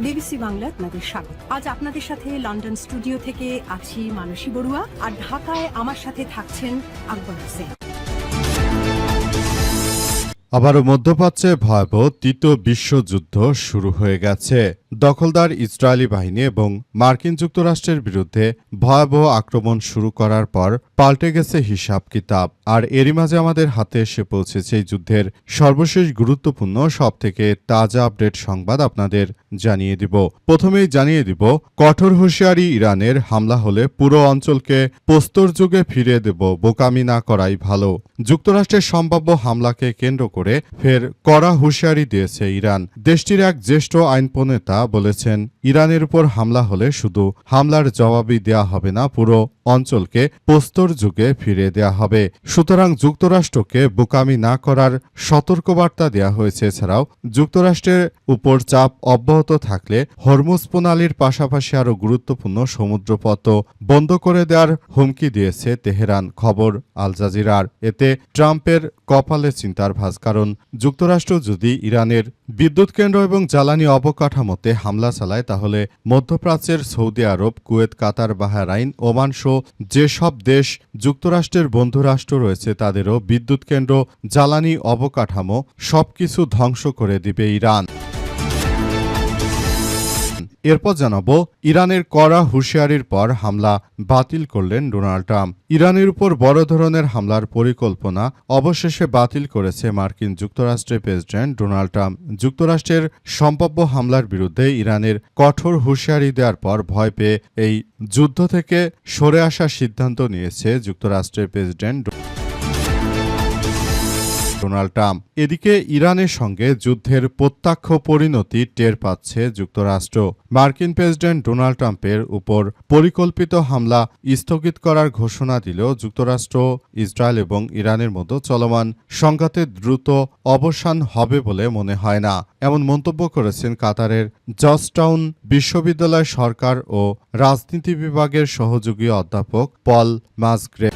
BBC Bangla আপনাদের স্বাগত। আজ আপনাদের সাথে লন্ডন স্টুডিও থেকে আছি মানসী বড়ুয়া, আর ঢাকায় আমার সাথে থাকছেন আকবর হোসেন। আবারও মধ্যপ্রাচ্যে ভয়াবহ তৃতীয় বিশ্বযুদ্ধ শুরু হয়ে গেছে। দখলদার ইসরায়েলি বাহিনী এবং মার্কিন যুক্তরাষ্ট্রের বিরুদ্ধে ভয়াবহ আক্রমণ শুরু করার পর পাল্টে গেছে হিসাব কিতাব। আর এরই মাঝে আমাদের হাতে এসে পৌঁছেছে এই যুদ্ধের সর্বশেষ গুরুত্বপূর্ণ সবথেকে তাজা আপডেট সংবাদ আপনাদের জানিয়ে দিব। প্রথমেই জানিয়ে দিব, কঠোর হুঁশিয়ারি ইরানের, হামলা হলে পুরো অঞ্চলকে প্রস্তর যুগে ফিরিয়ে দেব, বোকামি না করাই ভালো। যুক্তরাষ্ট্রের সম্ভাব্য হামলাকে কেন্দ্র করে ফের কড়া হুঁশিয়ারি দিয়েছে ইরান। দেশটির এক জ্যেষ্ঠ আইন প্রণেতা বলেছেন, ইরানের উপর হামলা হলে শুধু হামলার জবাবই দেয়া হবে না, পুরো অঞ্চলকে প্রস্তর যুগে ফিরিয়ে দেয়া হবে। সুতরাং যুক্তরাষ্ট্রকে বোকামি না করার সতর্কবার্তা দেয়া হয়েছে। এছাড়াও যুক্তরাষ্ট্রের উপর চাপ অব্যাহত থাকলে হরমুজ প্রণালীর পাশাপাশি আরও গুরুত্বপূর্ণ সমুদ্রপথ বন্ধ করে দেওয়ার হুমকি দিয়েছে তেহরান। খবর আল জাজিরার। এতে ট্রাম্পের কপালে চিন্তার ভাঁজ, কারণ যুক্তরাষ্ট্র যদি ইরানের বিদ্যুৎ কেন্দ্র এবং জ্বালানি অবকাঠামোতে হামলা চালায়, তাহলে মধ্যপ্রাচ্যের সৌদি আরব, কুয়েত, কাতার, বাহরাইন, ওমান সহ যেসব দেশ যুক্তরাষ্ট্রের বন্ধুরাষ্ট্র রয়েছে তাদেরও বিদ্যুৎ কেন্দ্র, জ্বালানি অবকাঠামো সবকিছু ধ্বংস করে দিবে ইরান। এরপর জানাবো, ইরানের কড়া হুঁশিয়ারির পর হামলা বাতিল করলেন ডোনাল্ড ট্রাম্প। ইরানের উপর বড় ধরনের হামলার পরিকল্পনা অবশেষে বাতিল করেছে মার্কিন যুক্তরাষ্ট্রের প্রেসিডেন্ট ডোনাল্ড ট্রাম্প। যুক্তরাষ্ট্রের সম্ভাব্য হামলার বিরুদ্ধে ইরানের কঠোর হুঁশিয়ারি দেওয়ার পর ভয় পেয়ে এই যুদ্ধ থেকে সরে আসার সিদ্ধান্ত নিয়েছে যুক্তরাষ্ট্রের প্রেসিডেন্ট ডোনাল্ড ট্রাম্প। এদিকে ইরানের সঙ্গে যুদ্ধের প্রত্যক্ষ পরিণতি টের পাচ্ছে যুক্তরাষ্ট্র। মার্কিন প্রেসিডেন্ট ডোনাল্ড ট্রাম্পের উপর পরিকল্পিত হামলা স্থগিত করার ঘোষণা দিলেও যুক্তরাষ্ট্র, ইসরায়েল এবং ইরানের মধ্যে চলমান সংঘাতের দ্রুত অবসান হবে বলে মনে হয় না, এমন মন্তব্য করেছেন কাতারের জর্জটাউন বিশ্ববিদ্যালয় সরকার ও রাজনীতি বিভাগের সহযোগী অধ্যাপক পল মাসগ্রেভ।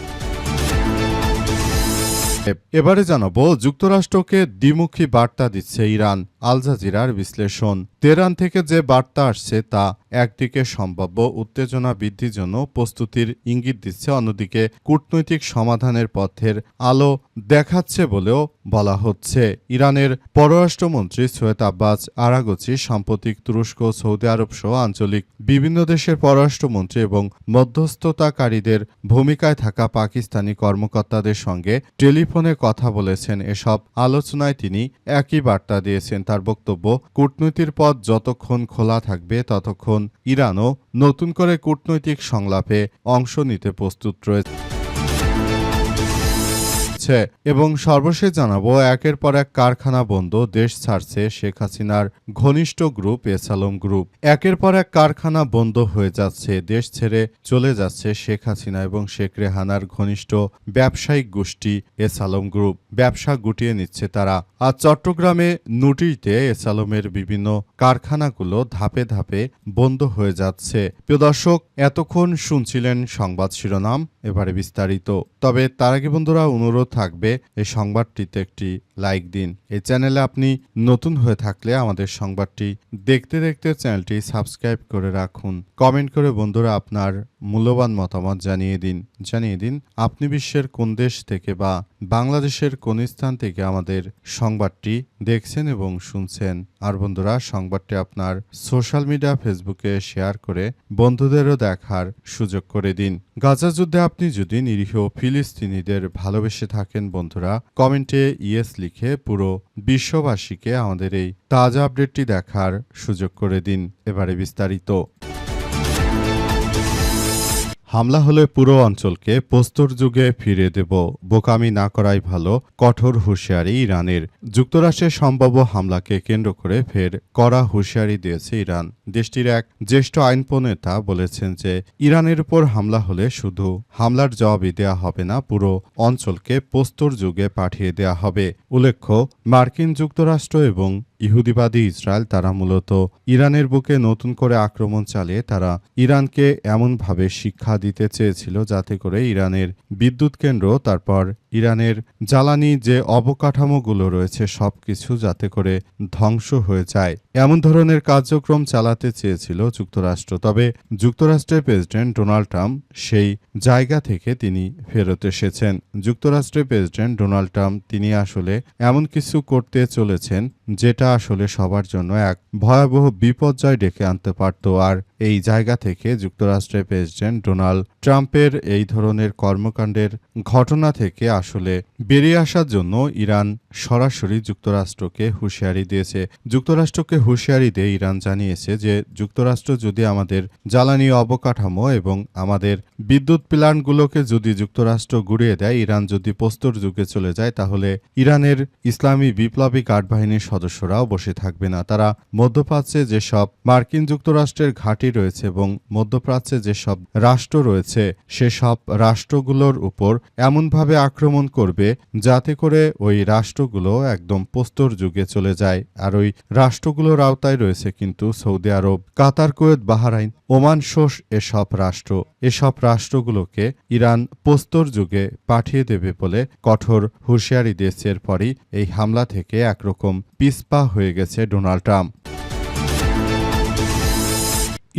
এবারে জানাবো, যুক্তরাষ্ট্রকে দ্বিমুখী বার্তা দিচ্ছে ইরান। আল জাজিরার বিশ্লেষণ। তেহরান থেকে যে বার্তা আসছে তা একদিকে সম্ভাব্য উত্তেজনা বৃদ্ধির জন্য প্রস্তুতির ইঙ্গিত দিচ্ছে, অন্যদিকে কূটনৈতিক সমাধানের পথের আলো দেখাচ্ছে বলেও বলা হচ্ছে। ইরানের পররাষ্ট্রমন্ত্রী সৈয়দ আব্বাস আরাগচি সাম্প্রতিক তুরস্ক, সৌদি আরব সহ আঞ্চলিক বিভিন্ন দেশের পররাষ্ট্রমন্ত্রী এবং মধ্যস্থতাকারীদের ভূমিকায় থাকা পাকিস্তানি কর্মকর্তাদের সঙ্গে টেলিফোনে কথা বলেছেন। এসব আলোচনায় তিনি একই বার্তা দিয়েছেন। তার বক্তব্য, কূটনীতির পথ যতক্ষণ খোলা থাকবে ততক্ষণ ইরানও নতুন করে কূটনৈতিক সংলাপে অংশ নিতে প্রস্তুত রয়েছে। এবং সর্বশেষ জানাবো, একের পর এক কারখানা বন্ধ, দেশ ছাড়ছে শেখ হাসিনার ঘনিষ্ঠ গ্রুপ এসালম গ্রুপ। একের পর এক কারখানা বন্ধ হয়ে যাচ্ছে, দেশ ছেড়ে চলে যাচ্ছে শেখ হাসিনা এবং শেখ রেহানার ঘনিষ্ঠ ব্যবসায়িক গোষ্ঠী এসালম গ্রুপ। ব্যবসা গুটিয়ে নিচ্ছে তারা। আজ চট্টগ্রামে নুটিতে এসালমের বিভিন্ন কারখানাগুলো ধাপে ধাপে বন্ধ হয়ে যাচ্ছে। প্রিয় দর্শক, এতক্ষণ শুনছিলেন সংবাদ শিরোনাম, এবারে বিস্তারিত। তবে তার আগে বন্ধুরা অনুরোধ থাকবে, এই সংবাদটিতে একটি লাইক দিন। এই চ্যানেলে আপনি নতুন হয়ে থাকলে আমাদের সংবাদটি দেখতে দেখতে চ্যানেলটি সাবস্ক্রাইব করে রাখুন। কমেন্ট করে বন্ধুরা আপনার মূল্যবান মতামত জানিয়ে দিন আপনি বিশ্বের কোন দেশ থেকে বা বাংলাদেশের কোন স্থান থেকে আমাদের সংবাদটি দেখছেন এবং শুনছেন। আর বন্ধুরা, সংবাদটি আপনার সোশ্যাল মিডিয়া ফেসবুকে শেয়ার করে বন্ধুদেরও দেখার সুযোগ করে দিন। গাজা যুদ্ধে আপনি যদি নিরীহ ফিলিস্তিনিদের ভালোবেসে থাকেন বন্ধুরা, কমেন্টে ইয়েস লিখে পুরো বিশ্ববাসীকে আমাদের এই তাজা আপডেটটি দেখার সুযোগ করে দিন। এবারে বিস্তারিত। হামলা হলে পুরো অঞ্চলকে প্রস্তর যুগে ফিরিয়ে দেব, বোকামি না করাই ভালো, কঠোর হুঁশিয়ারি ইরানের। যুক্তরাষ্ট্রের সম্ভাব্য হামলাকে কেন্দ্র করে ফের কড়া হুঁশিয়ারি দিয়েছে ইরান। দেশটির এক জ্যেষ্ঠ আইন প্রণেতা বলেছেন যে ইরানের উপর হামলা হলে শুধু হামলার জবাবই দেয়া হবে না, পুরো অঞ্চলকে প্রস্তর যুগে পাঠিয়ে দেয়া হবে। উল্লেখ্য, মার্কিন যুক্তরাষ্ট্র এবং ইহুদিবাদী ইসরায়েল তারা মূলত ইরানের বুকে নতুন করে আক্রমণ চালিয়ে তারা ইরানকে এমনভাবে শিক্ষা দিতে চেয়েছিল যাতে করে ইরানের বিদ্যুৎ কেন্দ্র, তারপর ইরানের জ্বালানি যে অবকাঠামোগুলো রয়েছে সবকিছু যাতে করে ধ্বংস হয়ে যায়, এমন ধরনের কার্যক্রম চালাতে চেয়েছিল যুক্তরাষ্ট্র। তবে যুক্তরাষ্ট্রের প্রেসিডেন্ট ডোনাল্ড ট্রাম্প সেই জায়গা থেকে তিনি ফেরত এসেছেন। যুক্তরাষ্ট্রের প্রেসিডেন্ট ডোনাল্ড ট্রাম্প তিনি আসলে এমন কিছু করতে চলেছেন যেটা আসলে সবার জন্য এক ভয়াবহ বিপর্যয় ডেকে আনতে পারত। আর এই জায়গা থেকে যুক্তরাষ্ট্রের প্রেসিডেন্ট ডোনাল্ড ট্রাম্পের এই ধরনের কর্মকাণ্ডের ঘটনা থেকে আসলে বেরিয়ে আসার জন্য ইরান সরাসরি যুক্তরাষ্ট্রকে হুঁশিয়ারি দিয়েছে। যুক্তরাষ্ট্রকে হুঁশিয়ারি দিয়ে ইরান জানিয়েছে যে যুক্তরাষ্ট্র যদি আমাদের জ্বালানি অবকাঠামো এবং আমাদের বিদ্যুৎ প্ল্যান্টগুলোকে যদি যুক্তরাষ্ট্র গুড়িয়ে দেয়, ইরান যদি প্রস্তর যুগে চলে যায়, তাহলে ইরানের ইসলামী বিপ্লবী গার্ড বাহিনীর সদস্যরাও বসে থাকবে না। তারা মধ্যপ্রাচ্যে যেসব মার্কিন যুক্তরাষ্ট্রের ঘাঁটি রয়েছে এবং মধ্যপ্রাচ্যে যেসব রাষ্ট্র রয়েছে সেসব রাষ্ট্রগুলোর উপর এমনভাবে আক্রমণ করবে যাতে করে ওই রাষ্ট্রগুলো একদম প্রস্তর যুগে চলে যায়। আর ওই রাষ্ট্রগুলোর আওতায় রয়েছে কিন্তু সৌদি আরব, কাতার, কুয়েত, বাহরাইন, ওমান শোষ এসব রাষ্ট্রগুলোকে ইরান প্রস্তর যুগে পাঠিয়ে দেবে বলে কঠোর হুঁশিয়ারি দিয়েছে। এরপরই এই হামলা থেকে একরকম পিছপা হয়ে গেছে ডোনাল্ড ট্রাম্প।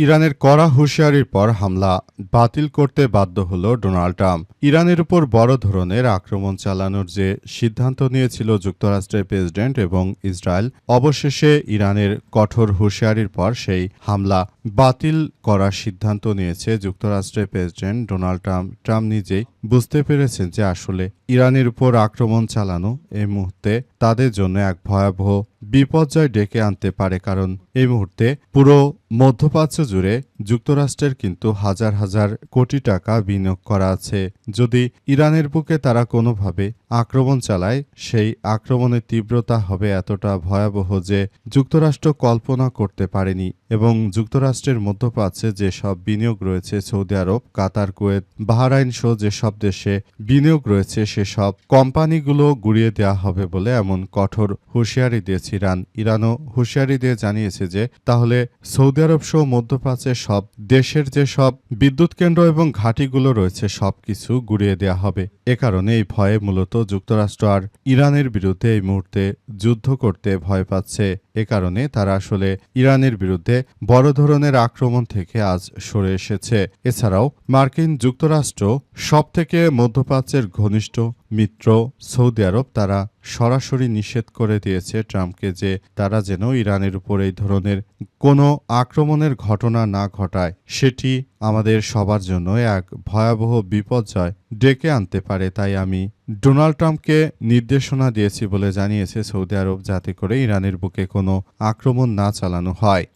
ইরানের কড়া হুঁশিয়ারির পর হামলা বাতিল করতে বাধ্য হল ডোনাল্ড ট্রাম্প। ইরানের উপর বড় ধরনের আক্রমণ চালানোর যে সিদ্ধান্ত নিয়েছিল যুক্তরাষ্ট্রের প্রেসিডেন্ট এবং ইসরায়েল, অবশেষে ইরানের কঠোর হুঁশিয়ারির পর সেই হামলা বাতিল করার সিদ্ধান্ত নিয়েছে যুক্তরাষ্ট্রের প্রেসিডেন্ট ডোনাল্ড ট্রাম্প। ট্রাম্প নিজেই বুঝতে পেরেছেন যে আসলে ইরানের উপর আক্রমণ চালানো এই মুহূর্তে তাদের জন্য এক ভয়াবহ বিপর্যয় ডেকে আনতে পারে, কারণ এই মুহূর্তে পুরো মধ্যপ্রাচ্য জুড়ে যুক্তরাষ্ট্রের কিন্তু হাজার হাজার কোটি টাকা বিনিয়োগ করা আছে। যদি ইরানের বুকে তারা কোনোভাবে আক্রমণ চালায়, সেই আক্রমণের তীব্রতা হবে এতটা ভয়াবহ যে যুক্তরাষ্ট্র কল্পনা করতে পারেনি। এবং যুক্তরাষ্ট্রের মধ্যপ্রাচ্যে যেসব বিনিয়োগ রয়েছে, সৌদি আরব, কাতার, কুয়েত, বাহরাইন সহ যেসব দেশে বিনিয়োগ রয়েছে সেসব কোম্পানিগুলো গুড়িয়ে দেওয়া হবে বলে এমন কঠোর হুঁশিয়ারি দিয়েছে ইরান। ইরানও হুঁশিয়ারি দিয়ে জানিয়েছে যে তাহলে সৌদি আরব সহ মধ্যপ্রাচ্যের সব দেশের যেসব বিদ্যুৎ কেন্দ্র এবং ঘাঁটিগুলো রয়েছে সবকিছু গুড়িয়ে দেওয়া হবে। এ কারণে এই ভয়ে মূলত যুক্তরাষ্ট্র আর ইরানের বিরুদ্ধে এই মুহূর্তে যুদ্ধ করতে ভয় পাচ্ছে। এ কারণে তারা আসলে ইরানের বিরুদ্ধে বড় ধরনের আক্রমণ থেকে আজ সরে এসেছে। এছাড়াও মার্কিন যুক্তরাষ্ট্র সবথেকে মধ্যপ্রাচ্যের ঘনিষ্ঠ মিত্র সৌদি আরব তারা সরাসরি নিষেধ করে দিয়েছে ট্রাম্পকে যে তারা যেন ইরানের উপর এই ধরনের কোনো আক্রমণের ঘটনা না ঘটায়। সেটি আমাদের সবার জন্য এক ভয়াবহ বিপর্যয় ডেকে আনতে পারে। তাই আমি ডোনাল্ড ট্রাম্পকে নির্দেশনা দিয়েছি বলে জানিয়েছে সৌদি আরব, যাতে করে ইরানের বুকে কোনো আক্রমণ না চালানো হয়।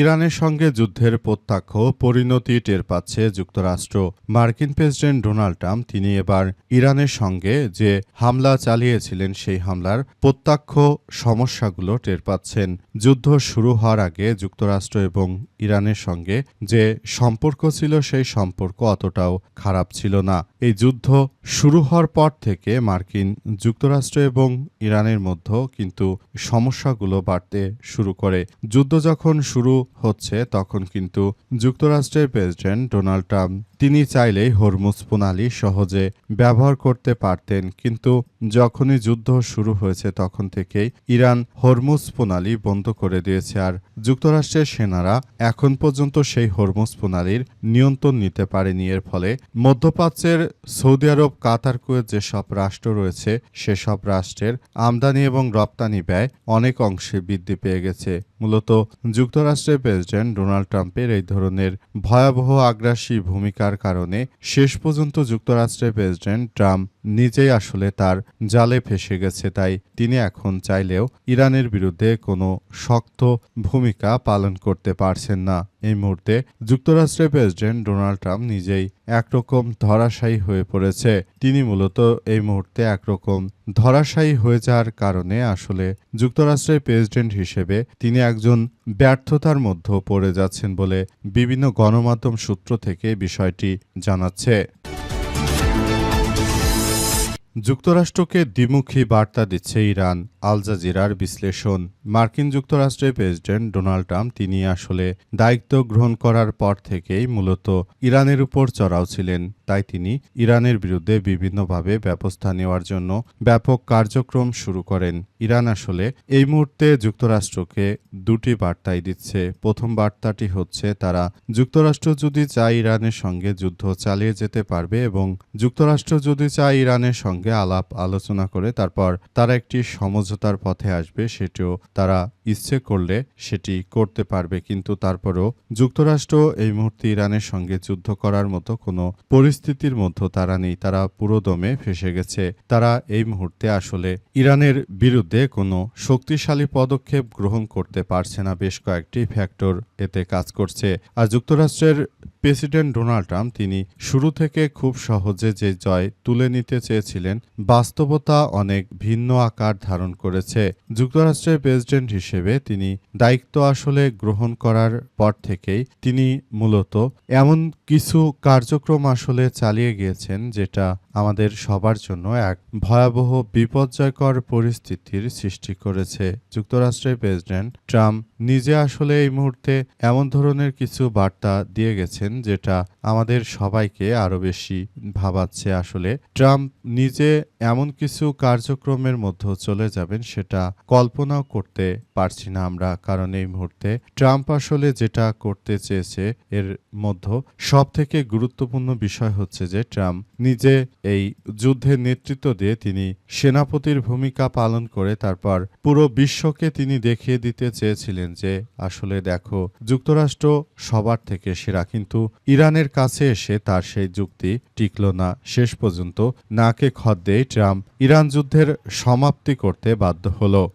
ইরানের সঙ্গে যুদ্ধের প্রত্যক্ষ পরিণতি টের পাচ্ছে যুক্তরাষ্ট্র। মার্কিন প্রেসিডেন্ট ডোনাল্ড ট্রাম্প তিনি এবার ইরানের সঙ্গে যে হামলা চালিয়েছিলেন সেই হামলার প্রত্যক্ষ সমস্যাগুলো টের পাচ্ছেন। যুদ্ধ শুরু হওয়ার আগে যুক্তরাষ্ট্র এবং ইরানের সঙ্গে যে সম্পর্ক ছিল সেই সম্পর্ক অতটাও খারাপ ছিল না। এই যুদ্ধ শুরু হওয়ার পর থেকে মার্কিন যুক্তরাষ্ট্র এবং ইরানের মধ্যে কিন্তু সমস্যাগুলো বাড়তে শুরু করে। যুদ্ধ যখন শুরু হচ্ছে তখন কিন্তু যুক্তরাষ্ট্রের প্রেসিডেন্ট ডোনাল্ড ট্রাম্প তিনি চাইলেই হরমুজ প্রণালী সহজে ব্যবহার করতে পারতেন, কিন্তু যখনই যুদ্ধ শুরু হয়েছে তখন থেকেই ইরান হরমুজ প্রণালী বন্ধ করে দিয়েছে। আর যুক্তরাষ্ট্রের সেনারা এখন পর্যন্ত সেই হরমুজ প্রণালীর নিয়ন্ত্রণ নিতে পারেনি। এর ফলে মধ্যপ্রাচ্যের সৌদি আরব, কাতার, কুয়েত যেসব রাষ্ট্র রয়েছে সেসব রাষ্ট্রের আমদানি এবং রপ্তানি ব্যয় অনেক অংশে বৃদ্ধি পেয়ে গেছে। মূলত যুক্তরাষ্ট্রের প্রেসিডেন্ট ডোনাল্ড ট্রাম্পের এই ধরনের ভয়াবহ আগ্রাসী ভূমিকার কারণে শেষ পর্যন্ত যুক্তরাষ্ট্রের প্রেসিডেন্ট ট্রাম্প নিজেই আসলে তার জালে ফেঁসে গেছে। তাই তিনি এখন চাইলেও ইরানের বিরুদ্ধে কোনো শক্ত ভূমিকা পালন করতে পারছেন না। এই মুহূর্তে যুক্তরাষ্ট্রের প্রেসিডেন্ট ডোনাল্ড ট্রাম্প নিজেই একরকম ধরাশায়ী হয়ে পড়েছে। তিনি মূলত এই মুহূর্তে একরকম ধরাশায়ী হয়ে যাওয়ার কারণে আসলে যুক্তরাষ্ট্রের প্রেসিডেন্ট হিসেবে তিনি একজন ব্যর্থতার মধ্যে পড়ে যাচ্ছেন বলে বিভিন্ন গণমাধ্যম সূত্র থেকে বিষয়টি জানাচ্ছে। যুক্তরাষ্ট্রকে দ্বিমুখী বার্তা দিচ্ছে ইরান। আল জাজিরার বিশ্লেষণ। মার্কিন যুক্তরাষ্ট্রের প্রেসিডেন্ট ডোনাল্ড ট্রাম্প তিনি আসলে দায়িত্ব গ্রহণ করার পর থেকেই মূলত ইরানের উপর চড়াও ছিলেন। তাই তিনি ইরানের বিরুদ্ধে বিভিন্নভাবে ব্যবস্থা নেওয়ার জন্য ব্যাপক কার্যক্রম শুরু করেন। ইরান আসলে এই মুহূর্তে যুক্তরাষ্ট্রকে দুটি বার্তাই দিচ্ছে। প্রথম বার্তাটি হচ্ছে তারা যুক্তরাষ্ট্র যদি চায় ইরানের সঙ্গে যুদ্ধ চালিয়ে যেতে পারবে এবং যুক্তরাষ্ট্র যদি চায় ইরানের সঙ্গে আলাপ আলোচনা করে তারপর তারা একটি সমঝোতার পথে আসবে, সেটিও তারা ইচ্ছে করলে সেটি করতে পারবে। কিন্তু তারপরেও যুক্তরাষ্ট্র এই মুহূর্তে ইরানের সঙ্গে যুদ্ধ করার মতো কোনো পরিস্থিতির মধ্যে তারা নেই। তারা পুরোদমে ফেঁসে গেছে। তারা এই মুহূর্তে আসলে ইরানের বিরুদ্ধে কোনো শক্তিশালী পদক্ষেপ গ্রহণ করতে পারছে না। বেশ কয়েকটি ফ্যাক্টর এতে কাজ করছে। আর যুক্তরাষ্ট্রের প্রেসিডেন্ট ডোনাল্ড ট্রাম্প তিনি শুরু থেকে খুব সহজে যে জয় তুলে নিতে চেয়েছিলেন, বাস্তবতা অনেক ভিন্ন আকার ধারণ করেছে। যুক্তরাষ্ট্রের প্রেসিডেন্ট হিসেবে তিনি দায়িত্ব আসলে গ্রহণ করার পর থেকেই তিনি মূলত এমন কিছু কার্যক্রম আসলে চালিয়ে গিয়েছেন যেটা আমাদের সবার জন্য এক ভয়াবহ বিপর্যয়কর পরিস্থিতির সৃষ্টি করেছে। যুক্তরাষ্ট্রের প্রেসিডেন্ট ট্রাম্প নিজে আসলে এই মুহূর্তে এমন ধরনের কিছু বার্তা দিয়ে গেছেন যেটা আমাদের সবাইকে আরো বেশি ভাবাচ্ছে। আসলে ট্রাম্প নিজে এমন কিছু কার্যক্রমের মধ্যে চলে যাবেন সেটা কল্পনাও করতে পারছি না আমরা, কারণ এই মুহূর্তে ট্রাম্প আসলে যেটা করতে চেয়েছে এর মধ্যে সব থেকে গুরুত্বপূর্ণ বিষয় হচ্ছে যে ট্রাম্প নিজে এই যুদ্ধের নেতৃত্ব দিয়ে তিনি সেনাপতির ভূমিকা পালন করে তারপর পুরো বিশ্বকে তিনি দেখিয়ে দিতে চেয়েছিলেন যে আসলে দেখো যুক্তরাষ্ট্র সবার থেকে সেরা। কিন্তু ইরানের কাছে এসে তার সেই যুক্তি টিকল না। শেষ পর্যন্ত নাকে খত দিয়ে ট্রাম্প ইরান যুদ্ধের সমাপ্তি করতে বাধ্য হলো।